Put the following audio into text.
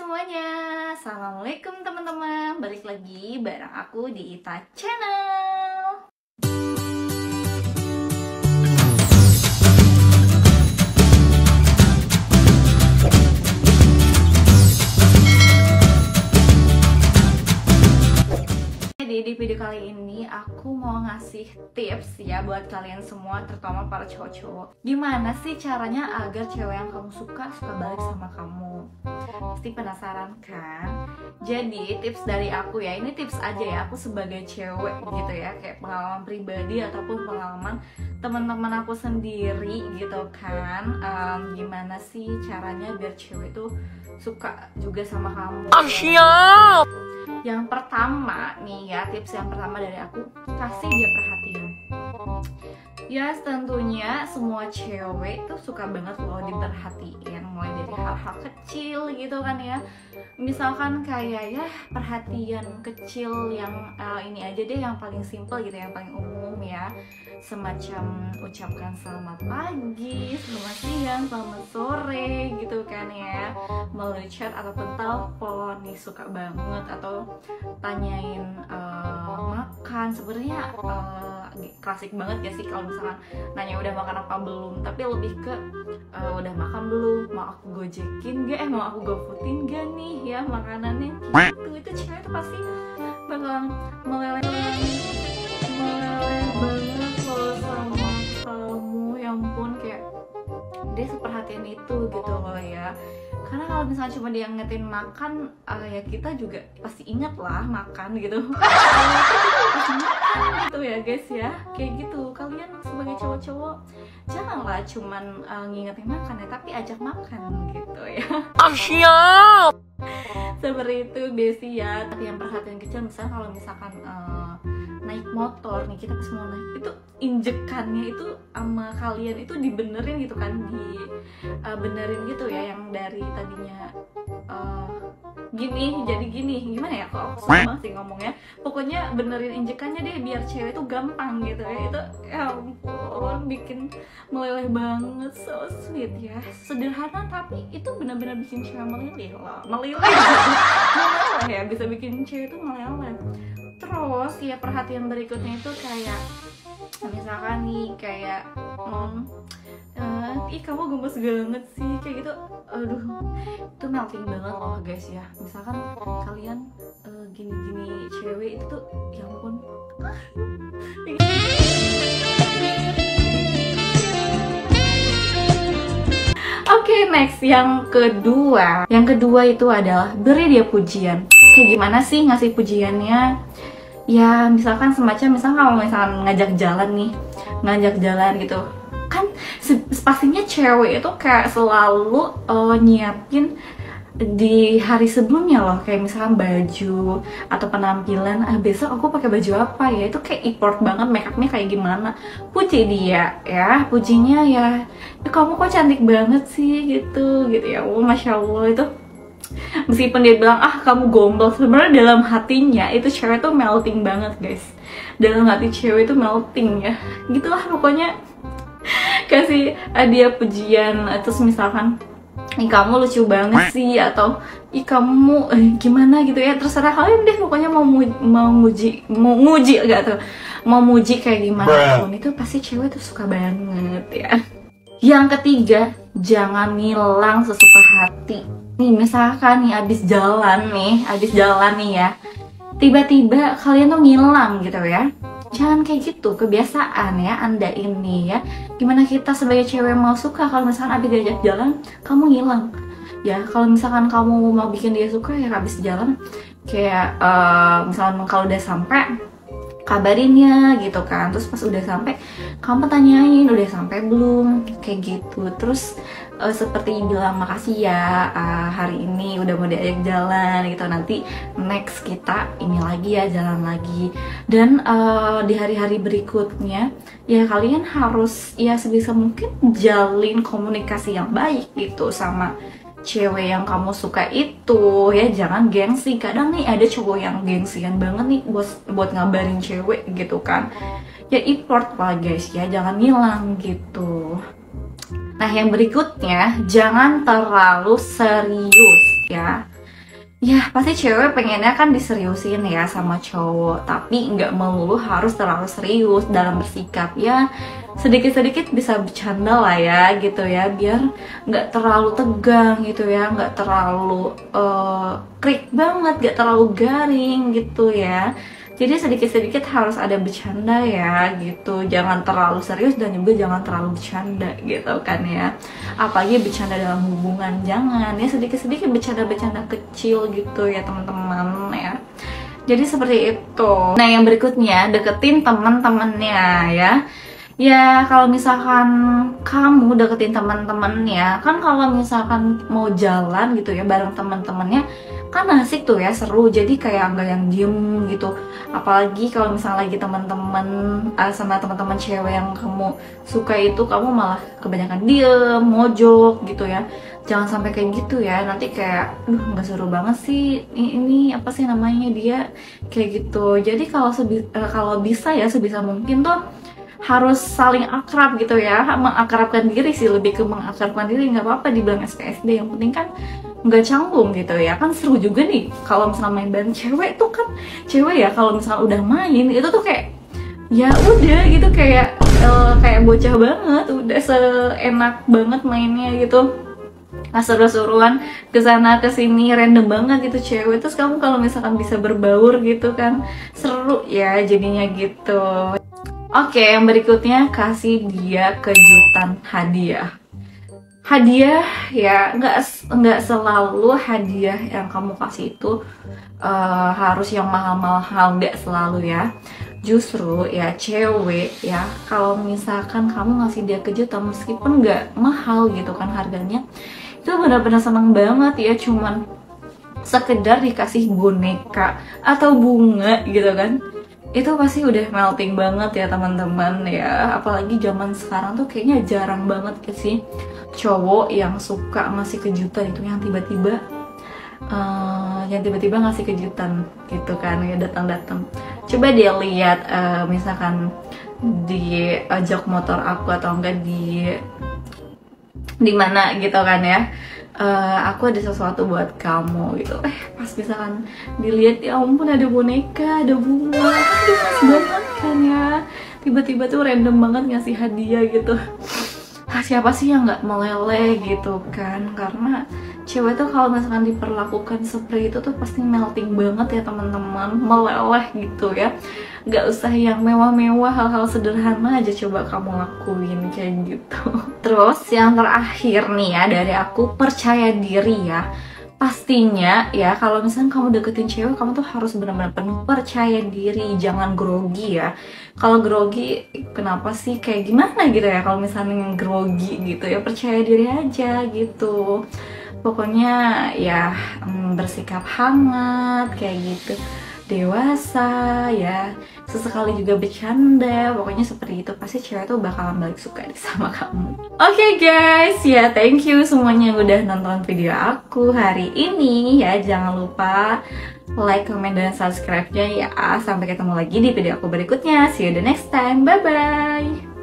semuanya, assalamualaikum teman-teman. Balik lagi bareng aku di Ita Channel. Jadi di video kali ini aku mau ngasih tips ya buat kalian semua, terutama para cowok-cowok. Gimana sih caranya agar cewek yang kamu suka balik sama kamu? Pasti penasaran kan? Jadi tips dari aku ya, ini tips aja ya, aku sebagai cewek gitu ya, kayak pengalaman pribadi ataupun pengalaman teman-teman aku sendiri gitu kan. Gimana sih caranya biar cewek itu suka juga sama kamu? Siap. Yang pertama nih ya, tips yang pertama dari aku, kasih dia perhatian. Ya tentunya semua cewek tuh suka banget loh diperhatiin, mulai dari hal-hal kecil gitu kan ya. Misalkan kayak ya perhatian kecil yang ini aja deh, yang paling simple gitu, yang paling umum ya. Semacam ucapkan selamat pagi, selamat siang, selamat sore gitu kan ya, melalui chat ataupun telepon nih suka banget. Atau tanyain makan, sebenarnya klasik banget ya sih kalau misalkan nanya udah makan apa belum, tapi lebih ke udah makan belum, mau aku gojekin gak, mau aku gofoodin gak nih ya makanannya gitu. Itu cewek tuh pasti bakalan meleleh banget kalau sama kamu. Ya ampun, kayak dia seperhatian itu gitu loh ya. Karena kalau misalnya cuma dia ngetin makan, ya kita juga pasti ingat lah makan gitu. Pasti makan gitu ya guys ya. Kayak gitu, kalian sebagai cowok-cowok janganlah cuman ngingetin makan ya, tapi ajak makan gitu ya. Siap. Seperti itu besi ya. Tapi yang perhatian kecil, misalnya kalau misalkan naik motor nih, kita pas mau naik itu injekannya itu sama kalian itu dibenerin gitu kan, benerin gitu ya, yang dari tadinya gini jadi gini, gimana ya, kok aku susah banget sih ngomongnya. Pokoknya benerin injekannya deh biar cewek itu gampang gitu ya. Itu ya ampun, bikin meleleh banget, so sweet ya. Sederhana tapi itu benar-benar bikin cewek meleleh loh, meleleh ya, bisa bikin cewek itu meleleh. Terus ya perhatian berikutnya itu kayak misalkan nih kayak ih kamu gemes banget sih, kayak gitu. Aduh, itu melting banget loh guys ya. Misalkan kalian gini-gini cewek itu tuh ya ampun. Oke, next yang kedua. Yang kedua itu adalah beri dia pujian. Kayak gimana sih ngasih pujiannya? Ya misalkan semacam, kalau misalkan ngajak jalan gitu kan, pastinya cewek itu kayak selalu nyiapin di hari sebelumnya loh, kayak misalkan baju atau penampilan, besok aku pakai baju apa ya, itu kayak effort banget, makeupnya kayak gimana. Puji dia ya, pujinya ya kamu kok cantik banget sih gitu ya. Masya Allah. Itu meskipun dia bilang kamu gombal, sebenarnya dalam hatinya itu cewek tuh melting banget guys. Dalam hati cewek itu melting ya, gitulah pokoknya. Kasih dia pujian. Terus misalkan ih kamu lucu banget sih, atau ih kamu gimana gitu ya, terserah kalian deh pokoknya. mau muji kayak gimana pun, itu pasti cewek tuh suka banget ya. Yang ketiga, jangan ngilang sesuka hati. Nih misalkan nih abis jalan nih ya, tiba-tiba kalian tuh ngilang gitu ya. Jangan kayak gitu, kebiasaan ya Anda ini ya. Gimana kita sebagai cewek mau suka kalau misalkan abis diajak jalan kamu ngilang ya. Kalau misalkan kamu mau bikin dia suka ya, abis jalan kayak misalkan kalau udah sampai kabarinnya gitu kan. Terus pas udah sampai kamu tanyain udah sampai belum, kayak gitu. Terus seperti bilang makasih ya, hari ini udah mau diajak jalan gitu, nanti next kita ini lagi ya, jalan lagi. Dan di hari-hari berikutnya ya kalian harus ya sebisa mungkin jalin komunikasi yang baik gitu sama cewek yang kamu suka itu ya. Jangan gengsi. Kadang nih ada cowok yang gengsian banget nih buat ngabarin cewek gitu kan. Ya effort lah guys ya, jangan ngilang gitu. Nah yang berikutnya, jangan terlalu serius ya. Ya pasti cewek pengennya kan diseriusin ya sama cowok, tapi nggak melulu harus terlalu serius dalam bersikap ya. Sedikit-sedikit bisa bercanda lah ya gitu ya, biar nggak terlalu tegang gitu ya, nggak terlalu krik banget, nggak terlalu garing gitu ya. Jadi sedikit-sedikit harus ada bercanda ya gitu, jangan terlalu serius dan juga jangan terlalu bercanda gitu kan ya. Apalagi bercanda dalam hubungan, jangan ya, sedikit-sedikit bercanda-bercanda kecil gitu ya teman-teman ya. Jadi seperti itu. Nah yang berikutnya, deketin teman-temannya ya. Ya kalau misalkan kamu deketin teman-temannya, kan kalau misalkan mau jalan gitu ya bareng teman-temannya, kan asik tuh ya, seru. Jadi kayak nggak yang diem gitu. Apalagi kalau misalnya lagi teman-teman sama teman-teman cewek yang kamu suka itu, kamu malah kebanyakan diem, mojok gitu ya. Jangan sampai kayak gitu ya, nanti kayak nggak seru banget sih ini apa sih namanya dia kayak gitu. Jadi kalau bisa ya sebisa mungkin tuh harus saling akrab gitu ya, mengakrabkan diri sih, lebih ke mengakrabkan diri. Nggak apa-apa dibilang SKSD, yang penting kan nggak canggung gitu ya. Kan seru juga nih kalau misalnya main bareng cewek tuh, kan cewek ya kalau misalnya udah main itu tuh kayak ya udah gitu, kayak kayak bocah banget, udah seenak banget mainnya gitu, seru-seruan kesana kesini, random banget gitu cewek. Terus kamu kalau misalkan bisa berbaur gitu kan seru ya jadinya gitu. Oke, yang berikutnya, kasih dia kejutan hadiah. Hadiah ya nggak selalu hadiah yang kamu kasih itu harus yang mahal-mahal, nggak selalu ya. Justru ya cewek ya, kalau misalkan kamu ngasih dia kejutan meskipun nggak mahal gitu kan harganya, itu benar-benar seneng banget ya. Cuman sekedar dikasih boneka atau bunga gitu kan, itu pasti udah melting banget ya teman-teman ya. Apalagi zaman sekarang tuh kayaknya jarang banget sih cowok yang suka ngasih kejutan itu, yang tiba-tiba ngasih kejutan gitu kan ya, datang-datang. Coba dia lihat misalkan di jok motor aku atau enggak di mana gitu kan ya, aku ada sesuatu buat kamu gitu. Pas misalkan dilihat, ya ampun ada boneka, ada bunga, aduh pas banget kan ya. Tiba-tiba tuh random banget ngasih hadiah gitu. Siapa sih yang nggak meleleh gitu kan? Karena cewek tuh kalau misalkan diperlakukan seperti itu tuh pasti melting banget ya teman-teman, meleleh gitu ya. Nggak usah yang mewah-mewah, hal-hal sederhana aja coba kamu lakuin kayak gitu. Terus yang terakhir nih ya dari aku, percaya diri ya. Pastinya ya kalau misalnya kamu deketin cewek, kamu tuh harus benar-benar penuh percaya diri, jangan grogi ya. Kalau grogi, kenapa sih kayak gimana gitu ya kalau misalnya grogi gitu ya, percaya diri aja gitu. Pokoknya ya bersikap hangat kayak gitu, dewasa ya, sesekali juga bercanda. Pokoknya seperti itu, pasti cewek tuh bakalan balik suka sama kamu. Oke guys, ya thank you semuanya yang udah nonton video aku hari ini ya. Jangan lupa like, comment, dan subscribe-nya ya. Sampai ketemu lagi di video aku berikutnya. See you the next time, bye bye.